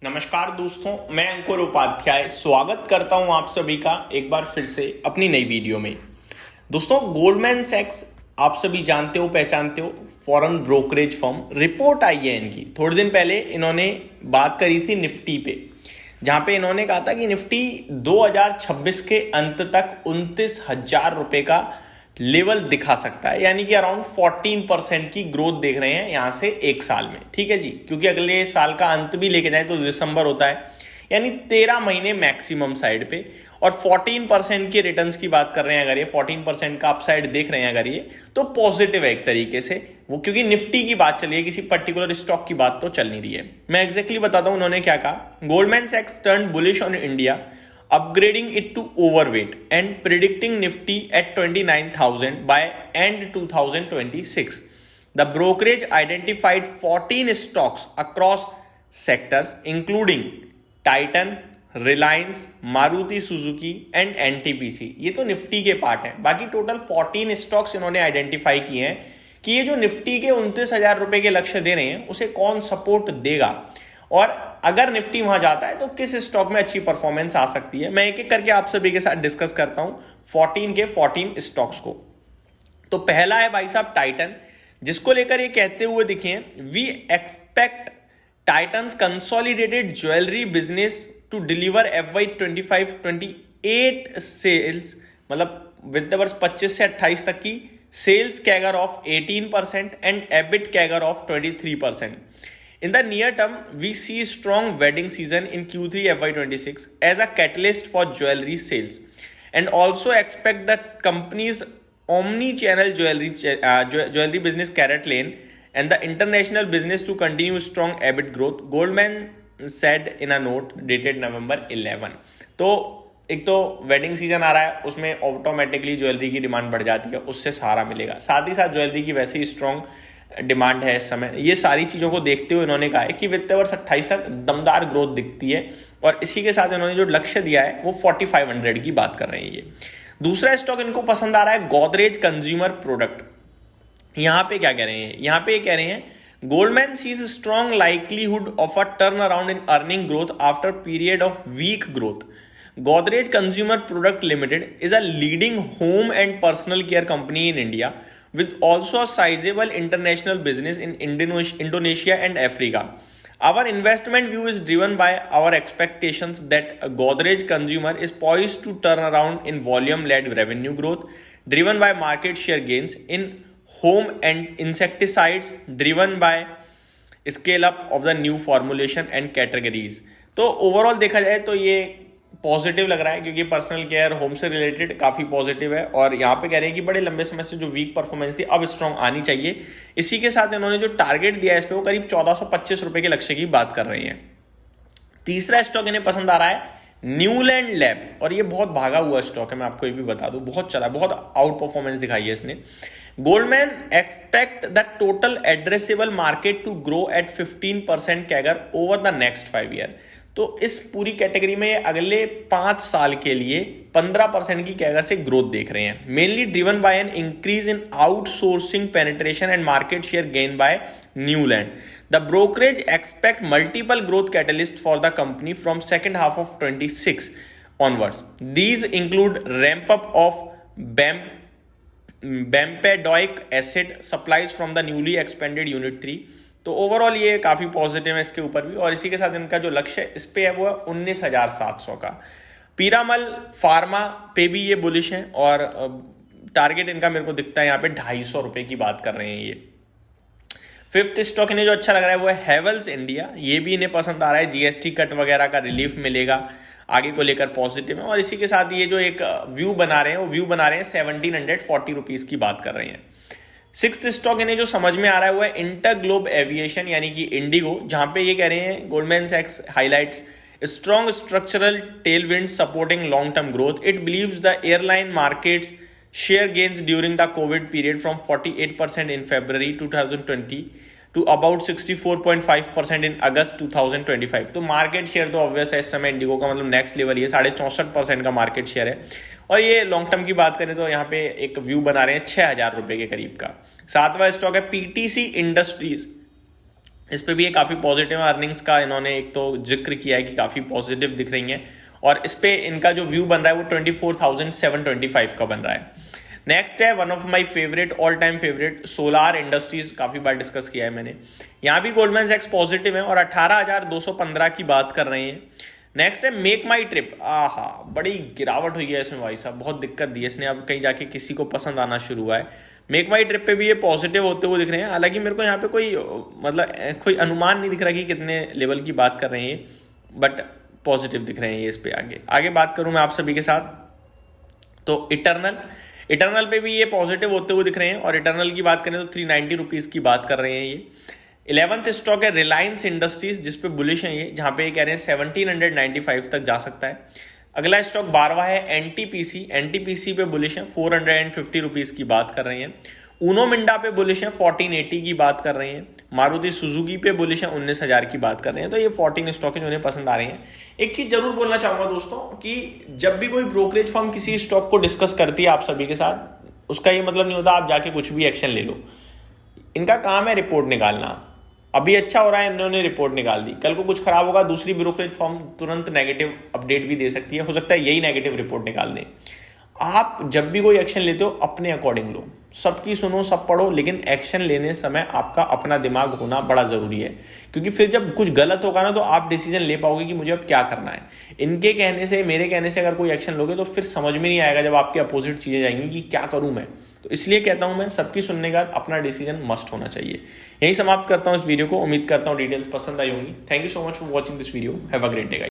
नमस्कार दोस्तों, मैं अंकुर उपाध्याय स्वागत करता हूं आप सभी का एक बार फिर से अपनी नई वीडियो में। दोस्तों, गोल्डमैन सैक्स आप सभी जानते हो, पहचानते हो, फॉरेन ब्रोकरेज फर्म। रिपोर्ट आई है इनकी थोड़े दिन पहले। इन्होंने बात करी थी निफ्टी पे, जहां पे इन्होंने कहा था कि निफ्टी 2026 के अंत तक 29,000 रुपए का लेवल दिखा सकता है, यानी कि अराउंड 14% की ग्रोथ देख रहे हैं यहां से एक साल में। ठीक है जी, क्योंकि अगले साल का अंत भी लेके जाए तो दिसंबर होता है, यानी 13 महीने मैक्सिमम साइड पे। और 14% के रिटर्न्स की बात कर रहे हैं, अगर ये 14% का अपसाइड देख रहे हैं अगर ये, तो पॉजिटिव है एक तरीके से वो, क्योंकि निफ्टी की बात चल रही है, किसी पर्टिकुलर स्टॉक की बात तो चल नहीं रही है। मैं एग्जैक्टली बताता हूं उन्होंने क्या कहा। गोल्डमैन सैक्स turn bullish on India, upgrading it to overweight and predicting Nifty at 29,000 by end 2026. The brokerage identified 14 stocks across sectors including Titan, Reliance, Maruti Suzuki and NTPC. ये तो निफ्टी के पार्ट हैं। बाकी टोटल 14 स्टॉक्स इन्होंने identify किए हैं कि ये जो निफ्टी के 29,000 रुपए के लक्ष्य दे रहे हैं उसे कौन सपोर्ट देगा, और अगर निफ्टी वहां जाता है तो किस स्टॉक में अच्छी परफॉर्मेंस आ सकती है। मैं एक एक करके आप सभी के साथ डिस्कस करता हूं 14 के 14 स्टॉक्स को। तो पहला है भाई साहब टाइटन, जिसको लेकर ये कहते हुए दिखे हैं, we expect Titan's consolidated jewellery business to deliver FY25-28 sales, मतलब वित्त वर्ष 25 से 28 तक की sales CAGR of 18% and EBIT CAGR of 23%. In the near term, we see strong wedding season in Q3 FY26 as a catalyst for jewelry sales, and also expect the company's omni-channel jewelry business Carrot Lane and the international business to continue strong EBIT growth. Goldman said in a note dated November 11. तो एक तो wedding season आ रहा है, उसमें automatically jewellery की demand बढ़ जाती है, उससे सहारा मिलेगा। साथ ही साथ ज्वेलरी की वैसे ही स्ट्रॉन्ग डिमांड है इस समय। ये सारी चीज़ों को देखते हुए इन्होंने कहा है कि वित्त वर्ष 28 तक दमदार ग्रोथ दिखती है, और इसी के साथ इन्होंने जो लक्ष्य दिया है वो 4500 की बात कर रहे हैं ये। दूसरा स्टॉक इनको पसंद आ रहा है गोदरेज कंज्यूमर प्रोडक्ट। यहाँ पे क्या कह रहे हैं, यहाँ पे कह रहे हैं Goldman sees strong likelihood of a turn around in earning growth after period of weak growth. Godrej Consumer Product Limited is a leading home and personal care company in India, with also a sizable international business in Indonesia and Africa. Our investment view is driven by our expectations that Godrej Consumer is poised to turn around in volume-led revenue growth, driven by market share gains in home and insecticides, driven by scale up of the new formulation and categories. तो overall देखा जाए तो ये positive लग रहा है, क्योंकि personal care home से रिलेटेड काफ़ी पॉजिटिव है, और यहाँ पे कह रहे हैं कि बड़े लंबे समय से जो वीक परफॉर्मेंस थी अब स्ट्रॉन्ग आनी चाहिए। इसी के साथ इन्होंने जो टारगेट दिया है इस पे वो करीब 1425 रुपए के लक्ष्य की बात कर रहे हैं। तीसरा स्टॉक इन्हें पसंद आ रहा है न्यूलैंड लैब, और ये बहुत भागा हुआ स्टॉक है, मैं आपको ये भी बता दूं, बहुत चला, बहुत आउट परफॉर्मेंस दिखाई है इसने। Goldman expect the total addressable market to grow at 15% CAGR over the next 5 year. तो इस पूरी कैटेगरी में अगले 5 साल के लिए 15% की कैगर से ग्रोथ देख रहे हैं, mainly driven by an increase in outsourcing penetration and market share gain by Newland. The brokerage expect multiple growth catalyst for the company from second half of 26 onwards. These include ramp up of bempedoic acid supplies from the newly expanded Unit 3. तो overall ये काफ़ी positive है इसके ऊपर भी, और इसी के साथ इनका जो लक्ष्य इस पे है वो है 19,700 का। पीरामल फार्मा पे भी ये बुलिश है, और टारगेट इनका मेरे को दिखता है यहाँ पे 250 रुपए की बात कर रहे हैं ये। फिफ्थ स्टॉक इन्हें जो अच्छा लग रहा है वो है हेवल्स इंडिया। ये भी इन्हें पसंद आ रहा है, जीएसटी कट वगैरह का रिलीफ मिलेगा, आगे को लेकर पॉजिटिव है। और इसी के साथ ये जो एक व्यू बना रहे हैं वो व्यू बना रहे हैं 1740 रुपीज़ की बात कर रहे हैं। सिक्स्थ स्टॉक इन्हें जो समझ में आ रहा है वो है इंटर ग्लोब एविएशन यानी कि इंडिगो, जहां पे ये कह रहे हैं गोल्डमैन सैक्स highlights strong structural tailwind supporting long term growth. It believes the airline markets share gains during the COVID period from 48% in February 2020 to about 64.5% in August 2025. तो मार्केट शेयर तो ऑब्वियस है इस समय इंडिगो का, मतलब next level ये 64.5% का market share है। और ये लॉन्ग टर्म की बात करें तो यहाँ पे एक व्यू बना रहे हैं 6,000 रुपए के करीब का। सातवां स्टॉक है पीटीसी इंडस्ट्रीज, इस पे भी ये काफ़ी पॉजिटिव अर्निंग्स का इन्होंने एक तो जिक्र किया है कि काफ़ी पॉजिटिव दिख रही हैं, और इस पे इनका जो व्यू बन रहा है वो 24,725 का बन रहा है। नेक्स्ट है one of my favourite, all time favourite, solar industries, काफ़ी बार डिस्कस किया है मैंने। यहाँ भी गोल्डमैन सैक्स पॉजिटिव है और 18,215 की बात कर रहे हैं। नेक्स्ट है मेक माई ट्रिप, आहा बड़ी गिरावट हुई है इसमें भाई साहब, बहुत दिक्कत दी है इसने, अब कहीं जाके किसी को पसंद आना शुरू हुआ है। मेक माई ट्रिप पे भी ये पॉजिटिव होते हुए दिख रहे हैं, हालांकि मेरे को यहाँ पे कोई मतलब कोई अनुमान नहीं दिख रहा कि कितने लेवल की बात कर रहे हैं, बट पॉजिटिव दिख रहे हैं ये इस पे। आगे आगे बात करूँ मैं आप सभी के साथ, तो इटर्नल पे भी ये पॉजिटिव होते हुए दिख रहे हैं, और इटर्नल की बात करें तो 390 रुपीज़ की बात कर रहे हैं ये। 11th स्टॉक है रिलायंस इंडस्ट्रीज, जिसपे बुलिश है ये, जहां पे ये कह रहे हैं 1795 तक जा सकता है। अगला स्टॉक 12वां है एनटीपीसी, एनटीपीसी पे बुलिश है, 450 रुपीज़ की बात कर रहे हैं। ऊनो मिंडा पे बुलिश है, 1480 की बात कर रहे हैं। मारुति सुजुकी पे बुलिश है, 19,000 की बात कर रहे हैं। तो ये 14 स्टॉक है जो उन्हें पसंद आ रहे हैं। एक चीज़ जरूर बोलना चाहूँगा दोस्तों कि जब भी कोई ब्रोकरेज फर्म किसी स्टॉक को डिस्कस करती है आप सभी के साथ, उसका ये मतलब नहीं होता आप जाके कुछ भी एक्शन ले लो। इनका काम है रिपोर्ट निकालना। अभी अच्छा हो रहा है, इन्होंने रिपोर्ट निकाल दी, कल को कुछ खराब होगा दूसरी ब्रोकरेज फर्म तुरंत नेगेटिव अपडेट भी दे सकती है, हो सकता है यही नेगेटिव रिपोर्ट निकाल दें। आप जब भी कोई एक्शन लेते हो अपने अकॉर्डिंग लो, सबकी सुनो, सब पढ़ो, लेकिन एक्शन लेने समय आपका अपना दिमाग होना बड़ा ज़रूरी है, क्योंकि फिर जब कुछ गलत होगा ना तो आप डिसीजन ले पाओगे कि मुझे अब क्या करना है। इनके कहने से, मेरे कहने से अगर कोई एक्शन लोगे तो फिर समझ में नहीं आएगा जब आपके अपोजिट चीज़ें जाएंगी कि क्या करूँ मैं। तो इसलिए कहता हूँ मैं, सबकी सुनने के बाद अपना डिसीजन मस्ट होना चाहिए। यही समाप्त करता हूँ इस वीडियो को, उम्मीद करता हूँ डिटेल्स पसंद आई होंगी। Thank you so much for watching this video, have a great day guys.